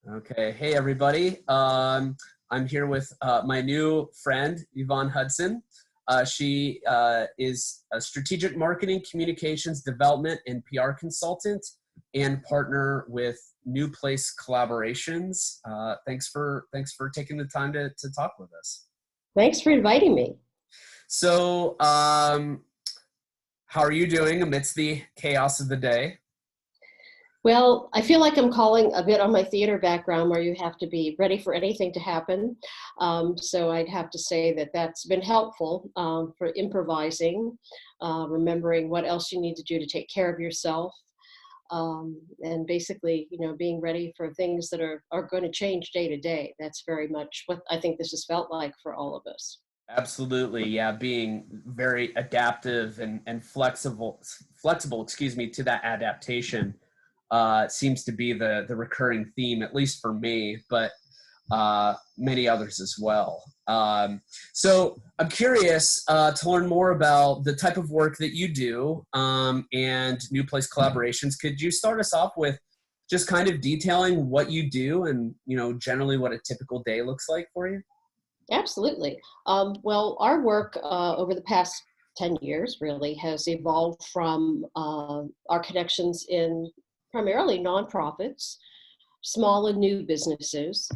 Okay. Hey, everybody. I'm here with my new friend, Yvonne Hudson. She is a strategic marketing, communications, development, and PR consultant and partner with New Place Collaborations. Thanks for taking the time to talk with us. Thanks for inviting me. So, how are you doing amidst the chaos of the day? Well, I feel like I'm calling a bit on my theater background where you have to be ready for anything to happen. So I'd have to say that that's been helpful for improvising, remembering what else you need to do to take care of yourself, and basically, being ready for things that are going to change day to day. That's very much what I think this has felt like for all of us. Absolutely, yeah. Being very adaptive and flexible, excuse me, to that adaptation seems to be the recurring theme, at least for me, but many others as well. So I'm curious to learn more about the type of work that you do and New Place Collaborations. Could you start us off with just kind of detailing what you do and, generally what a typical day looks like for you? Absolutely. Well, our work over the past 10 years really has evolved from our connections in primarily nonprofits, small and new businesses,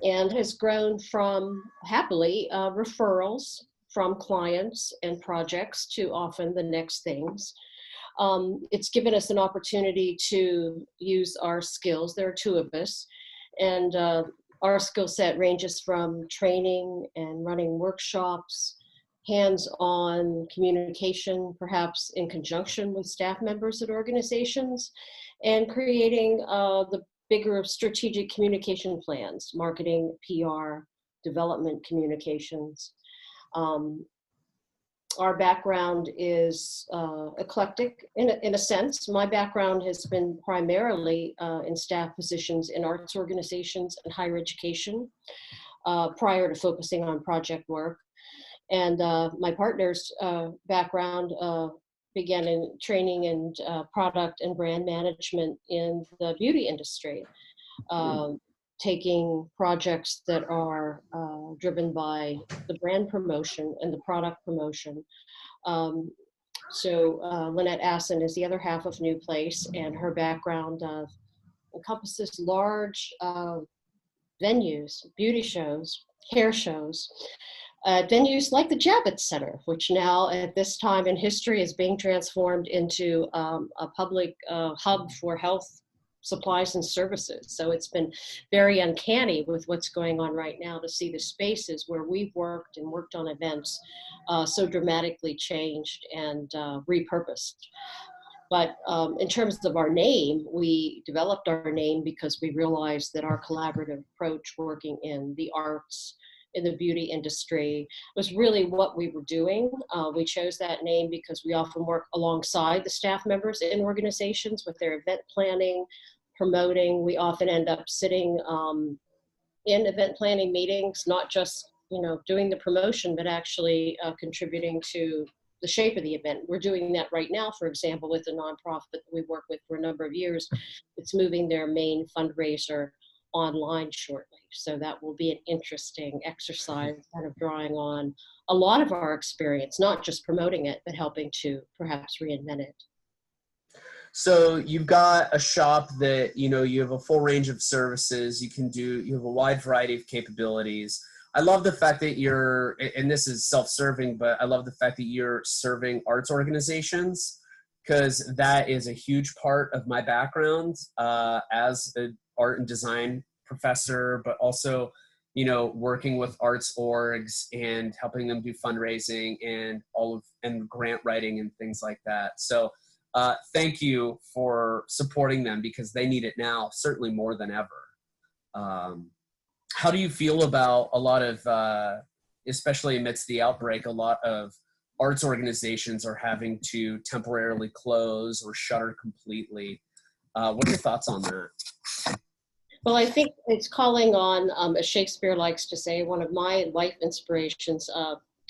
and has grown from happily referrals from clients and projects to often the next things. It's given us an opportunity to use our skills. There are two of us, and our skill set ranges from training and running workshops, hands-on communication, perhaps in conjunction with staff members at organizations, and creating the bigger strategic communication plans, marketing, PR, development communications. Um, our background is eclectic in a sense. My background has been primarily in staff positions in arts organizations and higher education prior to focusing on project work. And my partner's background began in training and product and brand management in the beauty industry, taking projects that are driven by the brand promotion and the product promotion. Lynette Assen is the other half of New Place, and her background encompasses large venues, beauty shows, hair shows, venues like the Javits Center, which now at this time in history is being transformed into a public hub for health supplies and services. So it's been very uncanny with what's going on right now to see the spaces where we've worked on events so dramatically changed and repurposed. But in terms of our name, we developed our name because we realized that our collaborative approach working in the arts, in the beauty industry, was really what we were doing. We chose that name because we often work alongside the staff members in organizations with their event planning, promoting. We often end up sitting in event planning meetings, not just doing the promotion, but actually contributing to the shape of the event. We're doing that right now, for example, with a nonprofit that we work with for a number of years. It's moving their main fundraiser online shortly. So that will be an interesting exercise, kind of drawing on a lot of our experience, not just promoting it, but helping to perhaps reinvent it. So you've got a shop that, you have a full range of services. You have a wide variety of capabilities. I love the fact that and this is self-serving, but I love the fact that you're serving arts organizations, because that is a huge part of my background as an art and design professor, but also, working with arts orgs and helping them do fundraising and grant writing and things like that. So thank you for supporting them, because they need it now, certainly more than ever. How do you feel about a lot of, especially amidst the outbreak, a lot of arts organizations are having to temporarily close or shutter completely? What are your thoughts on that? Well, I think it's calling on, as Shakespeare likes to say, one of my life inspirations,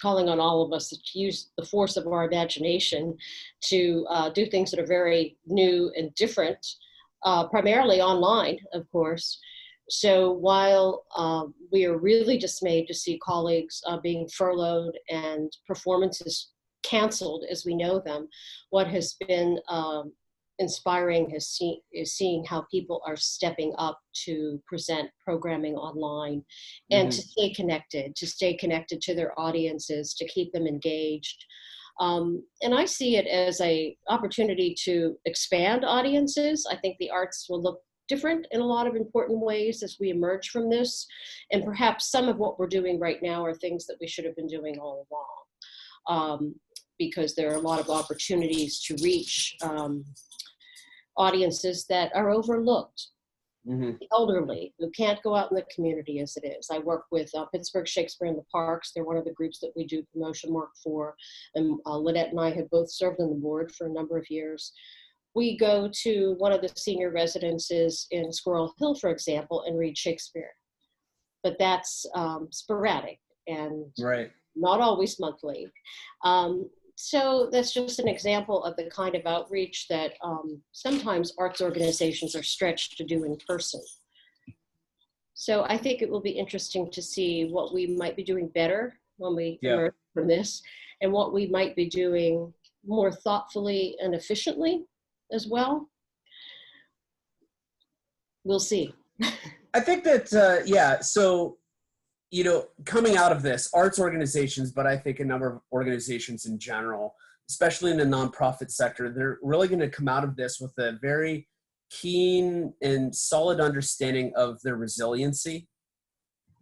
calling on all of us to use the force of our imagination to do things that are very new and different, primarily online, of course, So while we are really dismayed to see colleagues being furloughed and performances canceled as we know them, what has been inspiring is seeing how people are stepping up to present programming online and Hmm. to stay connected to their audiences, to keep them engaged. And I see it as a opportunity to expand audiences. I think the arts will look different in a lot of important ways as we emerge from this. And perhaps some of what we're doing right now are things that we should have been doing all along, because there are a lot of opportunities to reach audiences that are overlooked. Hmm. The elderly who can't go out in the community as it is. I work with Pittsburgh Shakespeare in the Parks. They're one of the groups that we do promotion work for. And Lynette and I had both served on the board for a number of years. We go to one of the senior residences in Squirrel Hill, for example, and read Shakespeare. But that's sporadic and Right. not always monthly. So that's just an example of the kind of outreach that sometimes arts organizations are stretched to do in person. So I think it will be interesting to see what we might be doing better when we Yeah. emerge from this, and what we might be doing more thoughtfully and efficiently as well. We'll see. I think that, yeah, so, coming out of this, arts organizations, but I think a number of organizations in general, especially in the nonprofit sector, they're really going to come out of this with a very keen and solid understanding of their resiliency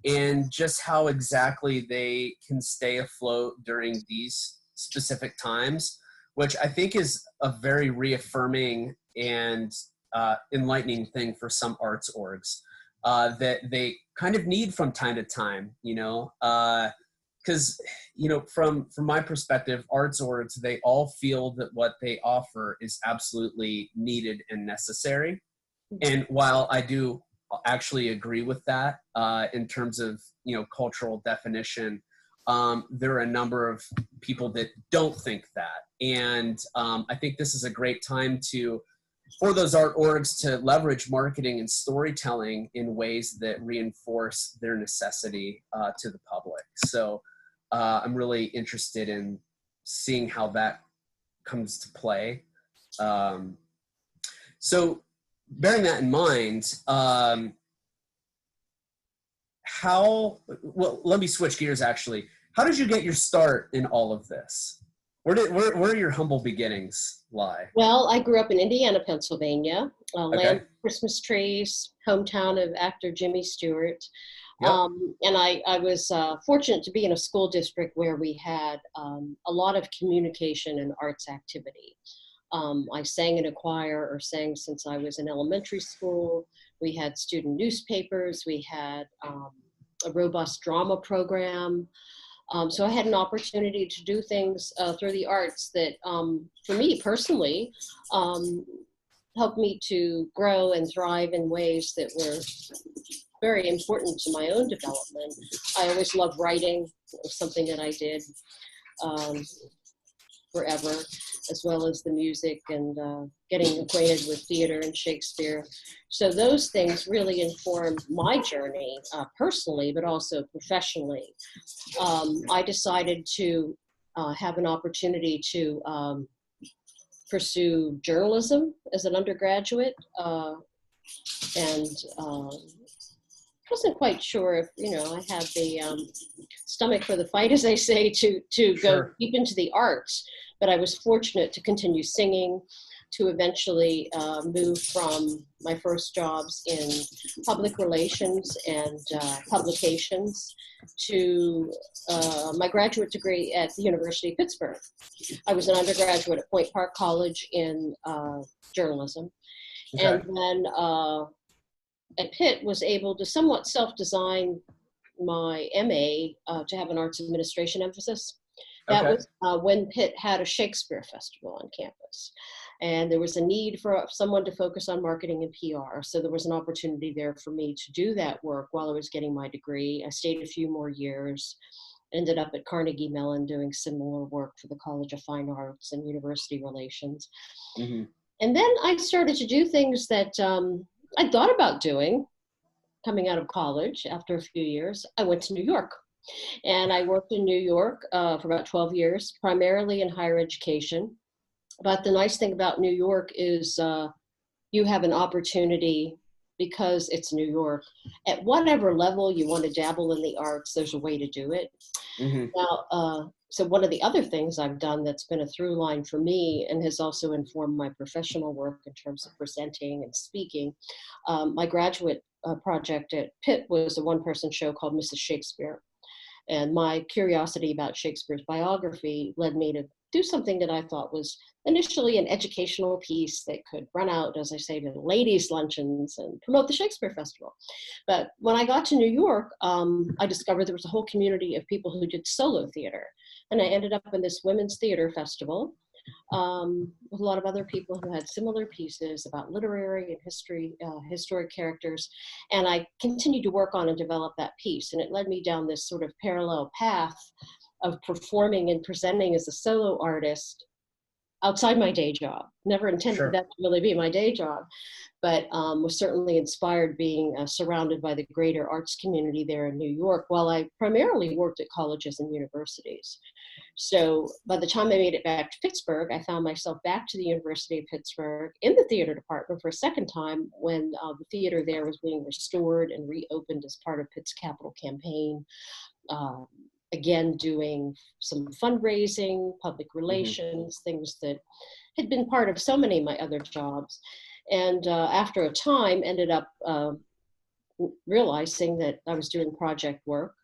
and just how exactly they can stay afloat during these specific times, which I think is a very reaffirming and enlightening thing for some arts orgs that they kind of need from time to time, because from my perspective, arts orgs, they all feel that what they offer is absolutely needed and necessary. And while I do actually agree with that in terms of cultural definition, there are a number of people that don't think that, and I think this is a great time for those art orgs to leverage marketing and storytelling in ways that reinforce their necessity to the public. So I'm really interested in seeing how that comes to play. So bearing that in mind, let me switch gears actually. How did you get your start in all of this? Where your humble beginnings lie? Well, I grew up in Indiana, Pennsylvania, land Okay. of Christmas trees, hometown of actor Jimmy Stewart. Yep. And I was fortunate to be in a school district where we had a lot of communication and arts activity. I sang in a choir, or sang since I was in elementary school. We had student newspapers. We had a robust drama program. So I had an opportunity to do things through the arts that, for me personally, helped me to grow and thrive in ways that were very important to my own development. I always loved writing. It was something that I did forever, as well as the music and getting acquainted with theater and Shakespeare. So those things really informed my journey personally, but also professionally. I decided to have an opportunity to pursue journalism as an undergraduate, and wasn't quite sure if I had the stomach for the fight, as they say, to go Sure. deep into the arts. But I was fortunate to continue singing, to eventually move from my first jobs in public relations and publications to my graduate degree at the University of Pittsburgh. I was an undergraduate at Point Park College in journalism. Okay. And then at Pitt was able to somewhat self-design my MA to have an arts administration emphasis. That Okay. was when Pitt had a Shakespeare festival on campus. And there was a need for someone to focus on marketing and PR. So there was an opportunity there for me to do that work while I was getting my degree. I stayed a few more years, ended up at Carnegie Mellon doing similar work for the College of Fine Arts and University Relations. Mm-hmm. And then I started to do things that I thought about doing, coming out of college, after a few years, I went to New York. And I worked in New York for about 12 years, primarily in higher education. But the nice thing about New York is you have an opportunity, because it's New York, at whatever level you want to dabble in the arts, there's a way to do it. Mm-hmm. Now, so one of the other things I've done that's been a through line for me and has also informed my professional work in terms of presenting and speaking, my graduate project at Pitt was a one-person show called Mrs. Shakespeare. And my curiosity about Shakespeare's biography led me to do something that I thought was initially an educational piece that could run out, as I say, to ladies' luncheons and promote the Shakespeare Festival. But when I got to New York, I discovered there was a whole community of people who did solo theater. And I ended up in this women's theater festival with a lot of other people who had similar pieces about literary and history, historic characters. And I continued to work on and develop that piece. And it led me down this sort of parallel path of performing and presenting as a solo artist outside my day job. Never intended Sure. that to really be my day job, but was certainly inspired being surrounded by the greater arts community there in New York, while I primarily worked at colleges and universities. So by the time I made it back to Pittsburgh, I found myself back to the University of Pittsburgh in the theater department for a second time when the theater there was being restored and reopened as part of Pitt's capital campaign. Again, doing some fundraising, public relations, things that had been part of so many of my other jobs. And after a time, ended up realizing that I was doing project work.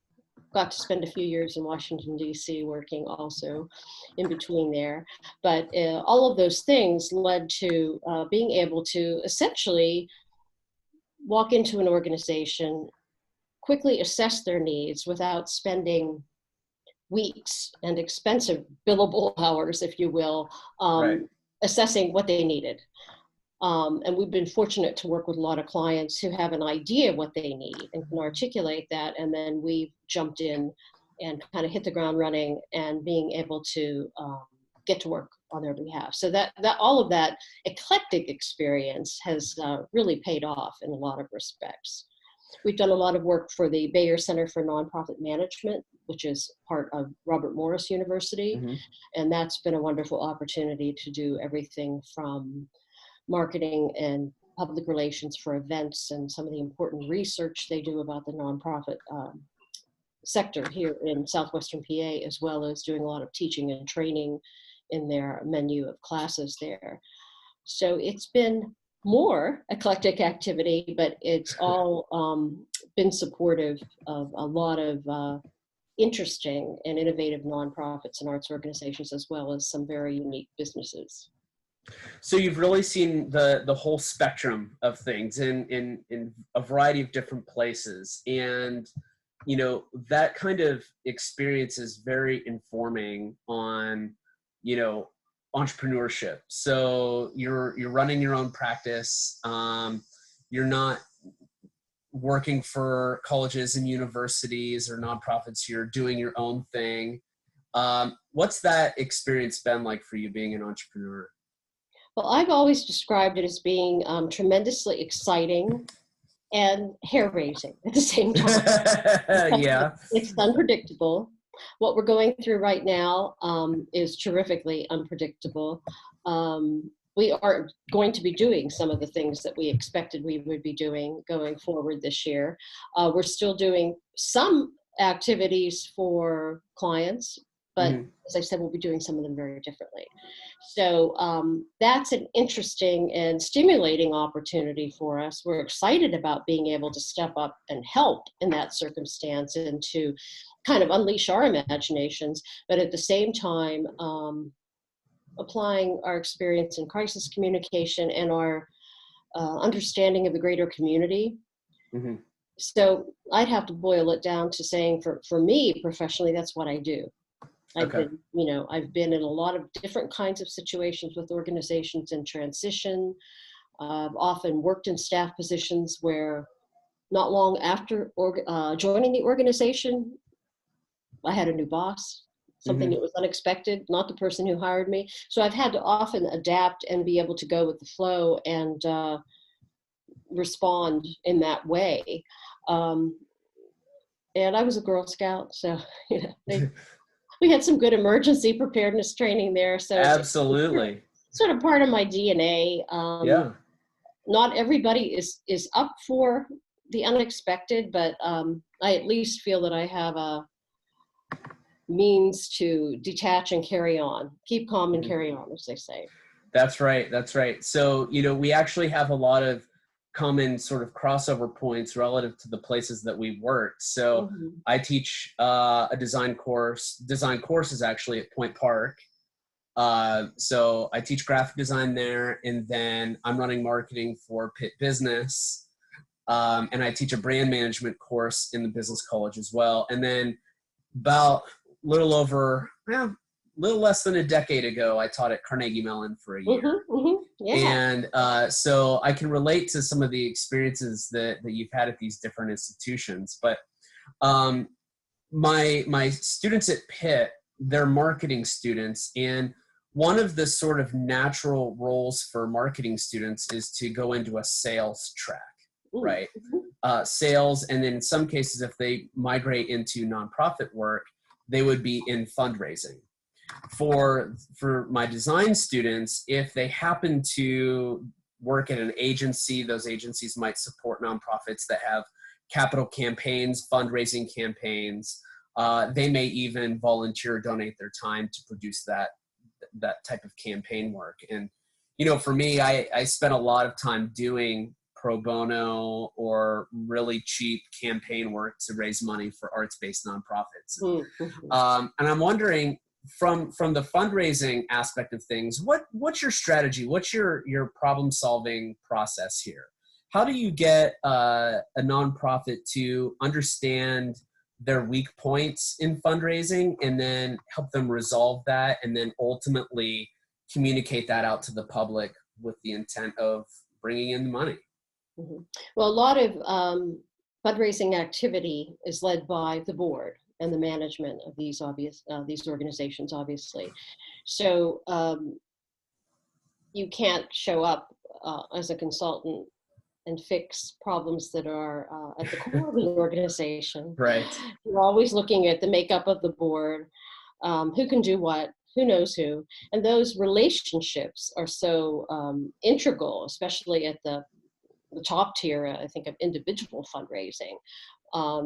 Got to spend a few years in Washington, D.C. working also in between there. But all of those things led to being able to essentially walk into an organization, quickly assess their needs without spending weeks and expensive billable hours, if you will, Right. assessing what they needed. And we've been fortunate to work with a lot of clients who have an idea of what they need and can articulate that. And then we've jumped in and kind of hit the ground running and being able to get to work on their behalf. So that all of that eclectic experience has really paid off in a lot of respects. We've done a lot of work for the Bayer Center for Nonprofit Management, which is part of Robert Morris University. Mm-hmm. And that's been a wonderful opportunity to do everything from marketing and public relations for events and some of the important research they do about the nonprofit sector here in Southwestern PA, as well as doing a lot of teaching and training in their menu of classes there. So it's been more eclectic activity, but it's all been supportive of a lot of interesting and innovative nonprofits and arts organizations, as well as some very unique businesses. So you've really seen the whole spectrum of things in a variety of different places. And, you know, that kind of experience is very informing on, you know, entrepreneurship. So you're running your own practice. You're not working for colleges and universities or nonprofits. You're doing your own thing. What's that experience been like for you being an entrepreneur? Well, I've always described it as being tremendously exciting and hair-raising at the same time. Yeah. It's unpredictable. What we're going through right now is terrifically unpredictable. We aren't going to be doing some of the things that we expected we would be doing going forward this year. We're still doing some activities for clients, but as I said, we'll be doing some of them very differently. So that's an interesting and stimulating opportunity for us. We're excited about being able to step up and help in that circumstance and to kind of unleash our imaginations, but at the same time, applying our experience in crisis communication and our understanding of the greater community. Mm-hmm. So I'd have to boil it down to saying for me professionally, that's what I do. I've been in a lot of different kinds of situations with organizations in transition. I've often worked in staff positions where not long after joining the organization, I had a new boss, something that was unexpected, not the person who hired me. So I've had to often adapt and be able to go with the flow and respond in that way. And I was a Girl Scout, so we had some good emergency preparedness training there. So Absolutely. it's sort of part of my DNA. Yeah. Not everybody is up for the unexpected, but I at least feel that I have a means to detach and carry on, keep calm and carry on, as they say. That's right. That's right. So, we actually have a lot of common sort of crossover points relative to the places that we've worked. So I teach a design course. Design course is actually at Point Park. So I teach graphic design there, and then I'm running marketing for Pitt Business. And I teach a brand management course in the business college as well. And then about little less than a decade ago, I taught at Carnegie Mellon for a year. Yeah. And so I can relate to some of the experiences that you've had at these different institutions. But my students at Pitt, they're marketing students, and one of the sort of natural roles for marketing students is to go into a sales track, right? Sales, and then in some cases, if they migrate into nonprofit work, they would be in fundraising. For my design students, if they happen to work at an agency, those agencies might support nonprofits that have capital campaigns, fundraising campaigns. They may even volunteer or donate their time to produce that type of campaign work. And, for me, I spent a lot of time doing pro bono or really cheap campaign work to raise money for arts-based nonprofits. And I'm wondering, from the fundraising aspect of things, what's your strategy? What's your problem-solving process here? How do you get a nonprofit to understand their weak points in fundraising and then help them resolve that, and then ultimately communicate that out to the public with the intent of bringing in the money? Well, a lot of fundraising activity is led by the board and the management of these organizations, obviously. So you can't show up as a consultant and fix problems that are at the core of the organization. Right. You're always looking at the makeup of the board, who can do what, who knows who, and those relationships are so integral, especially at the top tier, I think, of individual fundraising.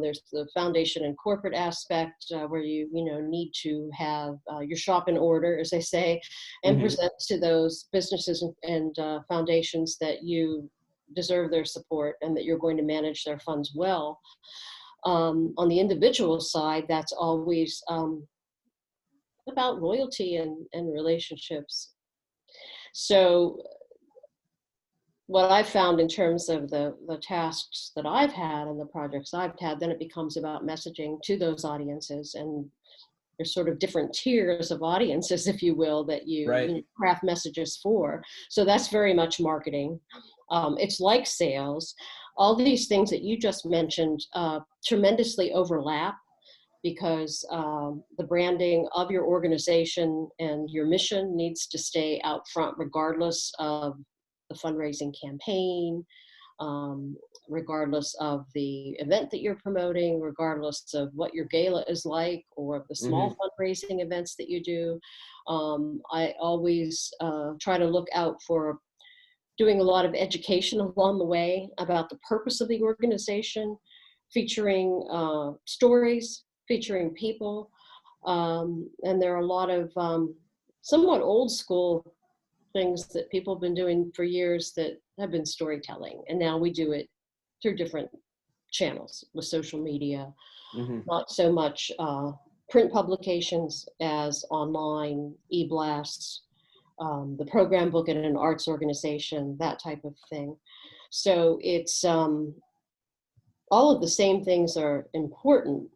There's the foundation and corporate aspect where you need to have your shop in order, as they say, and present to those businesses and foundations that you deserve their support and that you're going to manage their funds well. On the individual side, that's always about loyalty and relationships. So what I've found in terms of the tasks that I've had and the projects I've had, then it becomes about messaging to those audiences. And there's sort of different tiers of audiences, if you will, that you craft messages for. So that's very much marketing. It's like sales. All these things that you just mentioned tremendously overlap, because the branding of your organization and your mission needs to stay out front regardless of the fundraising campaign, regardless of the event that you're promoting, regardless of what your gala is like or the small fundraising events that you do. I always try to look out for doing a lot of education along the way about the purpose of the organization, featuring stories, featuring people. And there are a lot of somewhat old school things that people have been doing for years that have been storytelling. And now we do it through different channels with social media, not so much print publications as online, e-blasts, the program book at an arts organization, that type of thing. So it's all of the same things are important,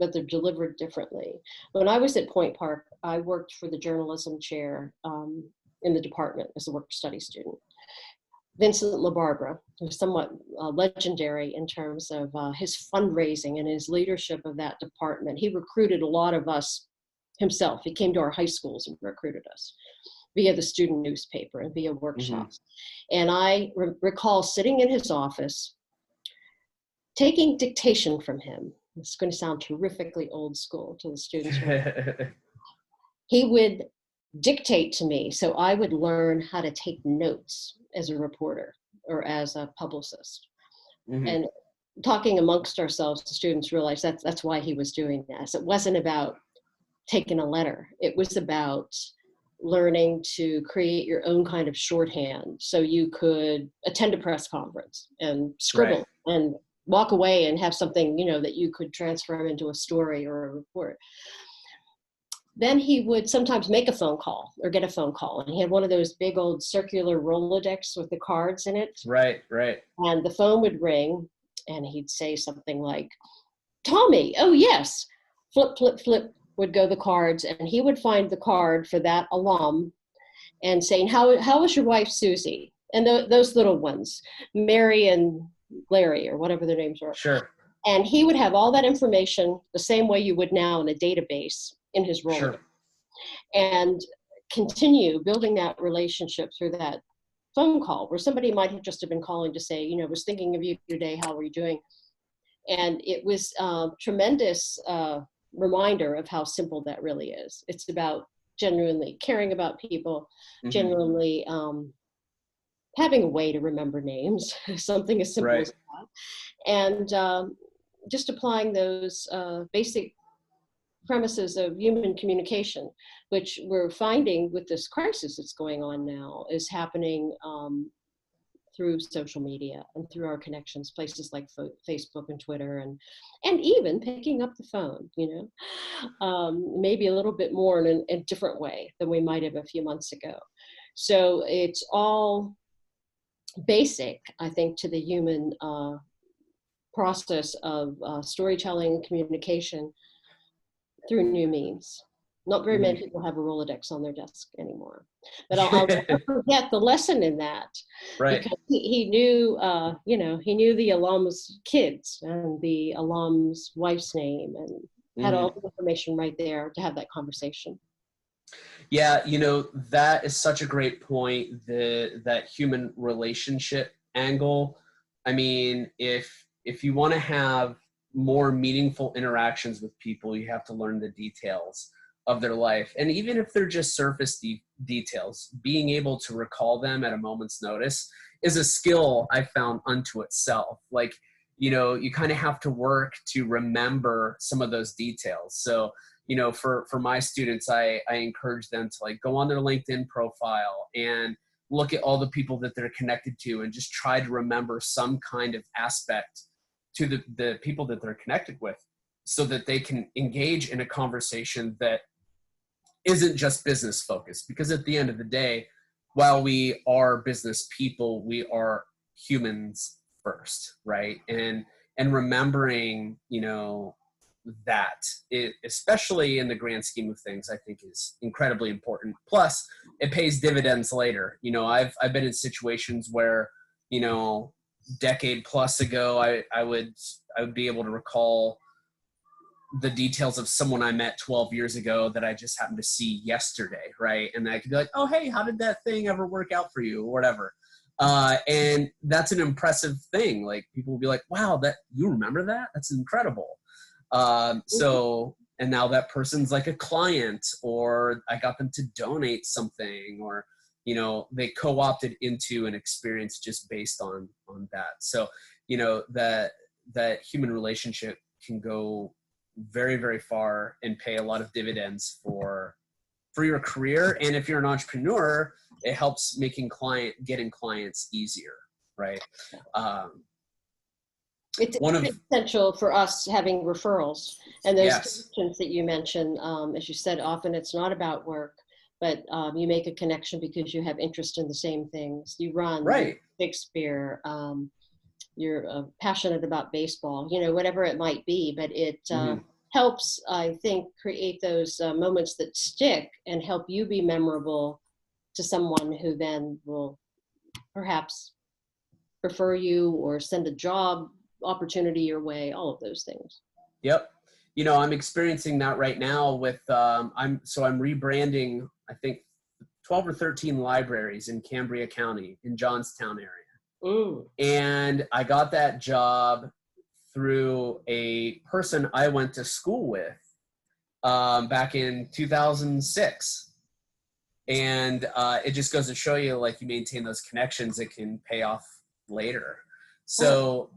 but they're delivered differently. When I was at Point Park, I worked for the journalism chair in the department as a work study student. Vincent LaBarbera, who's somewhat legendary in terms of his fundraising and his leadership of that department. He recruited a lot of us himself. He came to our high schools and recruited us. via the student newspaper and via Mm-hmm. workshops. And I recall sitting in his office, taking dictation from him. It's going to sound terrifically old school to the students. He would dictate to me, so I would learn how to take notes as a reporter or as a publicist. Mm-hmm. And talking amongst ourselves, the students realized that's why he was doing this. It wasn't about taking a letter. It was about learning to create your own kind of shorthand so you could attend a press conference and scribble and walk away and have something, that you could transfer into a story or a report. Then he would sometimes make a phone call or get a phone call. And he had one of those big old circular Rolodex with the cards in it. Right. And the phone would ring and he'd say something like, Tommy, oh yes, flip, flip, flip would go the cards. And he would find the card for that alum and saying, how is your wife, Susie? And those little ones, Mary and Larry or whatever their names were. Sure. And he would have all that information the same way you would now in a database in his role. Sure. And continue building that relationship through that phone call where somebody might have just have been calling to say, was thinking of you today, how are you doing? And it was a tremendous reminder of how simple that really is. It's about genuinely caring about people, Mm-hmm. genuinely having a way to remember names, something as simple as that. And just applying those basic premises of human communication, which we're finding with this crisis that's going on now is happening through social media and through our connections, places like Facebook and Twitter, and even picking up the phone, maybe a little bit more in a different way than we might have a few months ago. So it's all basic, I think, to the human process of storytelling, communication through new means. Not very many people have a Rolodex on their desk anymore. But I'll never forget the lesson in that. Right. Because he knew, he knew the alum's kids and the alum's wife's name and had all the information right there to have that conversation. Yeah, that is such a great point, that human relationship angle. I mean, if you want to have more meaningful interactions with people, you have to learn the details of their life. And even if they're just surface details, being able to recall them at a moment's notice is a skill I found unto itself. Like, you kind of have to work to remember some of those details. So, for my students, I encourage them to go on their LinkedIn profile and look at all the people that they're connected to and just try to remember some kind of aspect to the people that they're connected with so that they can engage in a conversation that isn't just business focused. Because at the end of the day, while we are business people, we are humans first, right? And remembering, that especially in the grand scheme of things, I think is incredibly important. Plus it pays dividends later. I've been in situations where, decade plus ago, I would be able to recall the details of someone I met 12 years ago that I just happened to see yesterday, right? And I could be like, oh, hey, how did that thing ever work out for you or whatever? And that's an impressive thing. Like, people will be like, wow, that you remember that? That's incredible. And now that person's like a client, or I got them to donate something, or, they co-opted into an experience just based on that. So, that human relationship can go very, very far and pay a lot of dividends for your career. And if you're an entrepreneur, it helps getting clients easier, right? It's essential for us having referrals and those connections that you mentioned. As you said, often it's not about work, but you make a connection because you have interest in the same things. You run, right? Shakespeare, you're passionate about baseball, whatever it might be, but it helps, I think, create those moments that stick and help you be memorable to someone who then will perhaps refer you or send a job opportunity your way, all of those things. Yep. I'm experiencing that right now with, I'm rebranding, I think 12 or 13 libraries in Cambria County, in Johnstown area. Mm. And I got that job through a person I went to school with back in 2006. And it just goes to show you, like, you maintain those connections, it can pay off later. So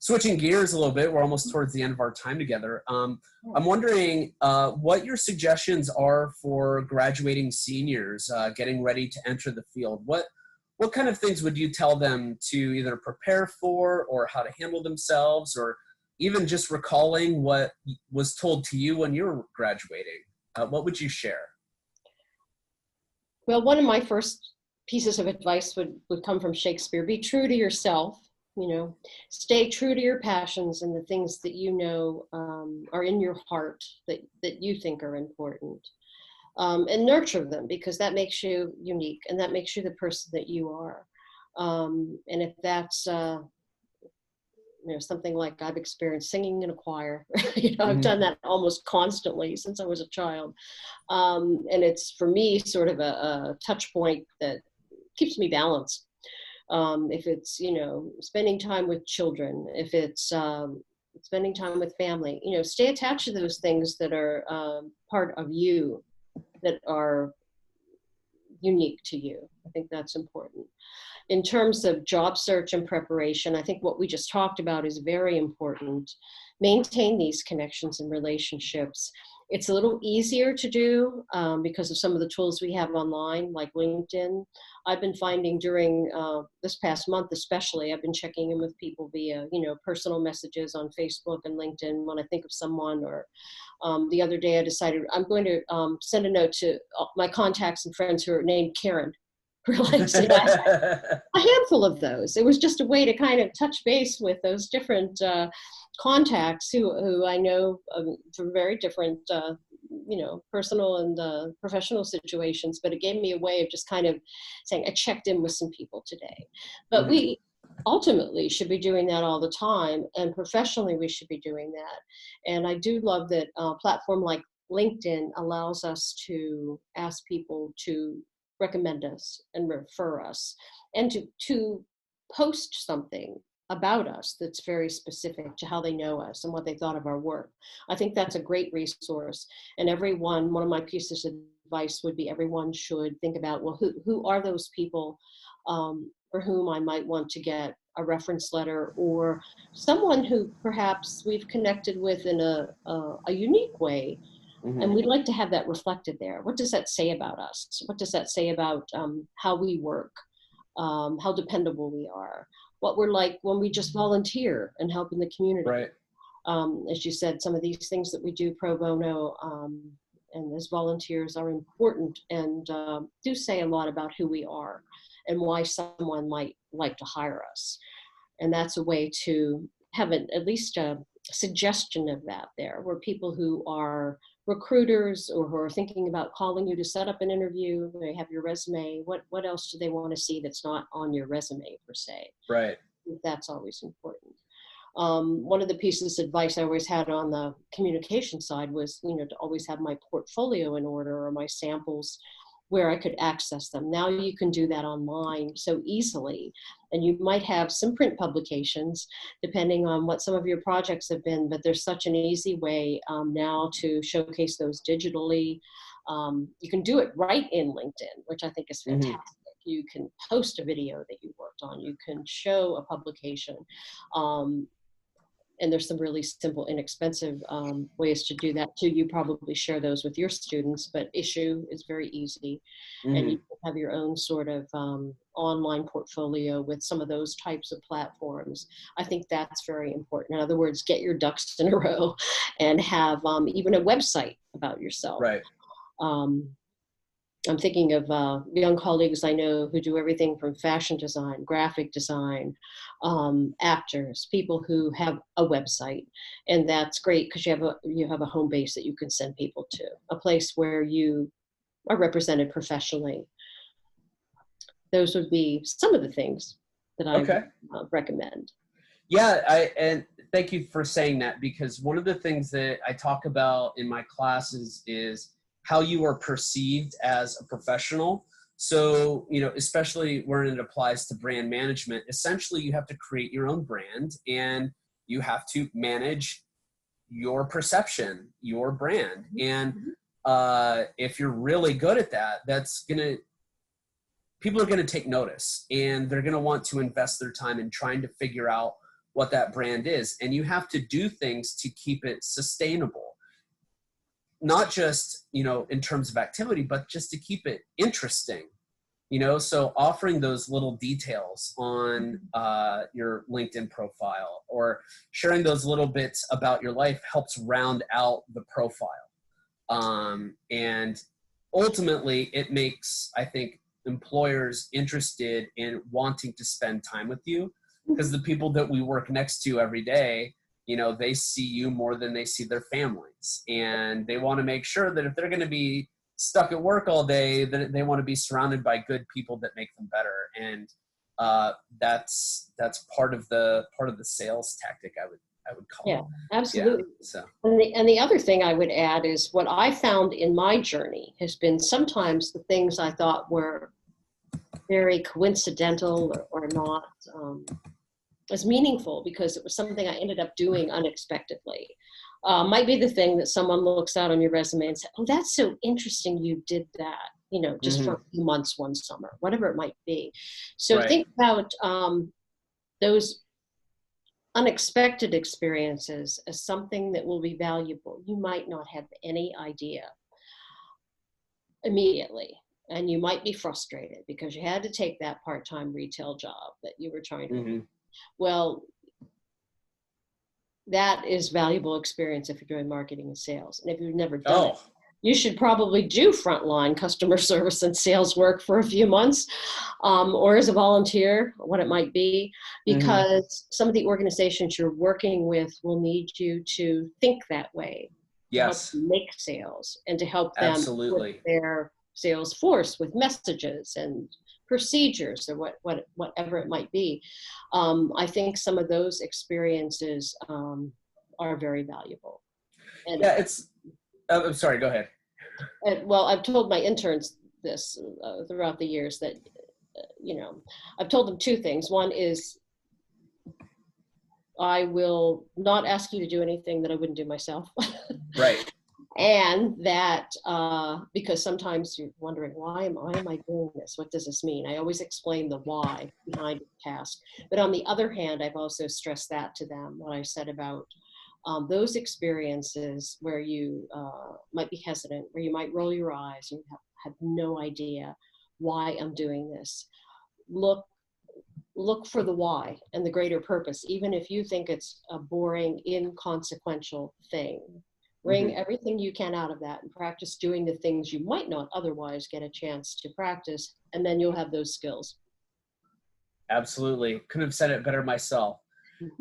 switching gears a little bit, we're almost towards the end of our time together. I'm wondering what your suggestions are for graduating seniors getting ready to enter the field. What kind of things would you tell them to either prepare for, or how to handle themselves, or even just recalling what was told to you when you were graduating? What would you share? Well, one of my first pieces of advice would come from Shakespeare. Be true to yourself, stay true to your passions and the things that are in your heart that you think are important. And nurture them, because that makes you unique and that makes you the person that you are. And if that's something like I've experienced, singing in a choir, I've done that almost constantly since I was a child. And it's, for me, sort of a touch point that keeps me balanced. If it's, spending time with children, if it's spending time with family, stay attached to those things that are part of you, that are unique to you. I think that's important. In terms of job search and preparation, I think what we just talked about is very important. Maintain these connections and relationships. It's a little easier to do because of some of the tools we have online, like LinkedIn. I've been finding during this past month especially, I've been checking in with people via, personal messages on Facebook and LinkedIn when I think of someone. Or the other day I decided I'm going to send a note to my contacts and friends who are named Karen. Realizing I had a handful of those. It was just a way to kind of touch base with those different contacts who I know from very different, personal and professional situations. But it gave me a way of just kind of saying, I checked in with some people today. But we ultimately should be doing that all the time, and professionally we should be doing that. And I do love that a platform like LinkedIn allows us to ask people to recommend us and refer us, and to post something about us that's very specific to how they know us and what they thought of our work. I think that's a great resource. And one of my pieces of advice would be, everyone should think about, well, who are those people for whom I might want to get a reference letter, or someone who perhaps we've connected with in a unique way. And we'd like to have that reflected there. What does that say about us? What does that say about how we work, how dependable we are, what we're like when we just volunteer and help in the community? Right. As you said, some of these things that we do pro bono and as volunteers are important, and do say a lot about who we are and why someone might like to hire us. And that's a way to have at least a suggestion of that there, where people who are recruiters or who are thinking about calling you to set up an interview, they have your resume. What else do they want to see that's not on your resume per se? Right. That's always important. One of the pieces of advice I always had on the communication side was, to always have my portfolio in order, or my samples where I could access them. Now you can do that online so easily. And you might have some print publications, depending on what some of your projects have been, but there's such an easy way now to showcase those digitally. You can do it right in LinkedIn, which I think is fantastic. You can post a video that you worked on. You can show a publication. And there's some really simple, inexpensive ways to do that too. You probably share those with your students, but Issue is very easy. And you can have your own sort of online portfolio with some of those types of platforms. I think that's very important. In other words, get your ducks in a row and have even a website about yourself. Right. I'm thinking of young colleagues I know who do everything from fashion design, graphic design, actors, people who have a website. And that's great because you have a home base that you can send people to, a place where you are represented professionally. Those would be some of the things that I would recommend. Yeah, and thank you for saying that, because one of the things that I talk about in my classes is how you are perceived as a professional. So, you know, especially when it applies to brand management, essentially you have to create your own brand and you have to manage your perception, your brand. And if you're really good at that, people are going to take notice, and they're going to want to invest their time in trying to figure out what that brand is. And you have to do things to keep it sustainable, not just, you know, in terms of activity, but just to keep it interesting, you know? So offering those little details on your LinkedIn profile or sharing those little bits about your life helps round out the profile. And ultimately it makes, I think, employers interested in wanting to spend time with you, because the people that we work next to every day, you know, they see you more than they see their families, and they want to make sure that if they're going to be stuck at work all day, that they want to be surrounded by good people that make them better. And that's part of the sales tactic, I would call Yeah, it. absolutely. Yeah, so. And the other thing I would add is what I found in my journey has been sometimes the things I thought were very coincidental or not as meaningful because it was something I ended up doing unexpectedly. Might be the thing that someone looks out on your resume and says, oh, that's so interesting you did that, you know, just for a few months, one summer, whatever it might be. So think about those unexpected experiences as something that will be valuable. You might not have any idea immediately, and you might be frustrated because you had to take that part-time retail job that you were trying to well, that is valuable experience if you're doing marketing and sales. And if you've never done it, you should probably do frontline customer service and sales work for a few months, or as a volunteer, what it might be, because some of the organizations you're working with will need you to think that way. Yes. To help make sales and to help them Absolutely. with their sales force with messages and procedures or whatever it might be. I think some of those experiences are very valuable. And yeah, I'm sorry, go ahead. well, I've told my interns this throughout the years that, you know, I've told them two things. One is I will not ask you to do anything that I wouldn't do myself. Right. And that, because sometimes you're wondering, why am I doing this? What does this mean? I always explain the why behind the task. But on the other hand, I've also stressed that to them, what I said about those experiences where you might be hesitant, where you might roll your eyes, and you have no idea why I'm doing this. Look for the why and the greater purpose, even if you think it's a boring, inconsequential thing. Bring everything you can out of that and practice doing the things you might not otherwise get a chance to practice, and then you'll have those skills. Absolutely. Couldn't have said it better myself.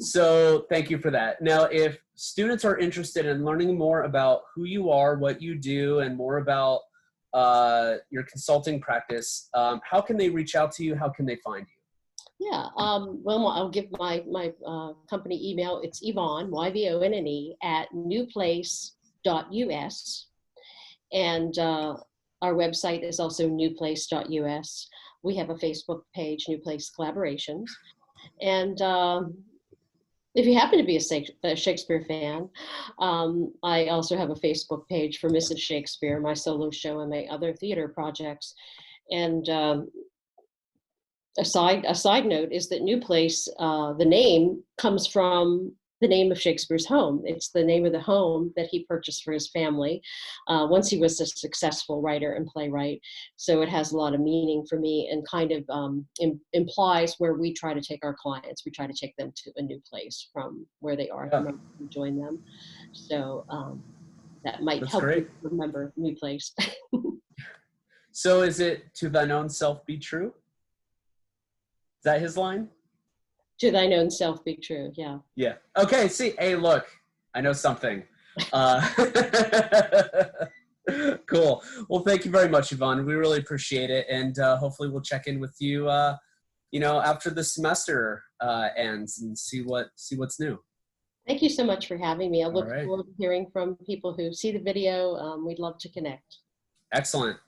So thank you for that. Now, if students are interested in learning more about who you are, what you do, and more about your consulting practice, how can they reach out to you? How can they find you? Yeah, well, I'll give my company email. It's Yvonne, Yvonne, at newplace.us. And our website is also newplace.us. We have a Facebook page, New Place Collaborations. And if you happen to be a Shakespeare fan, I also have a Facebook page for Mrs. Shakespeare, my solo show and my other theater projects. And a side note is that New Place, the name comes from the name of Shakespeare's home. It's the name of the home that he purchased for his family once he was a successful writer and playwright. So it has a lot of meaning for me and kind of implies where we try to take our clients. We try to take them to a new place from where they are to join them. So that might help you remember New Place. So is it "To thine own self be true"? Is that his line? To thine own self be true, yeah. Yeah. Okay, see, hey, look, I know something. Cool. Well, thank you very much, Yvonne. We really appreciate it. And hopefully we'll check in with you, you know, after the semester ends and see what's new. Thank you so much for having me. I look forward to hearing from people who see the video. We'd love to connect. Excellent.